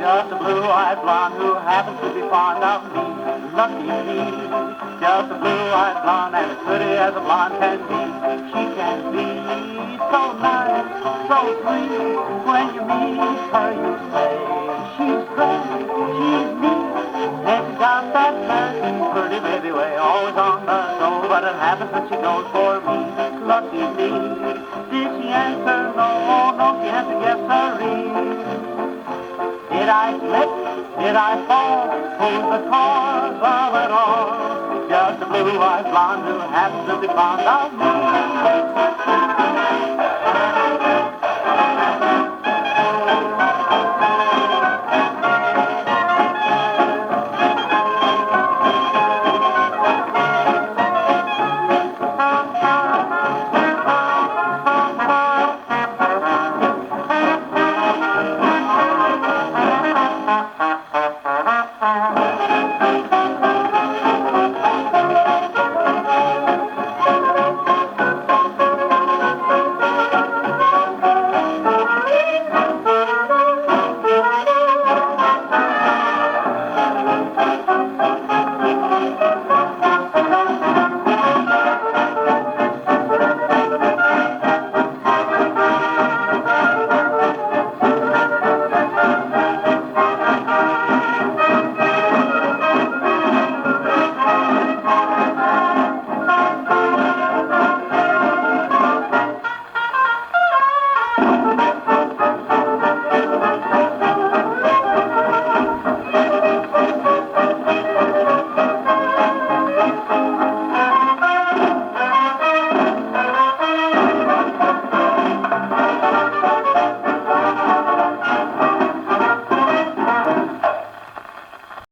Just a blue-eyed blonde who happens to be fond of me. Lucky me. Just a blue-eyed blonde and as pretty as a blonde can be. She can be so nice, so sweet. When you meet her, you say she's great, she's neat. And she's got that pretty baby way, always on the go. But it happens when she goes for me. Lucky me. Did she answer no? No, she answered yes, sirree. Did I slip? Did I fall? Who's the cause of it all? Just a blue-eyed blonde who happens to be fond of me.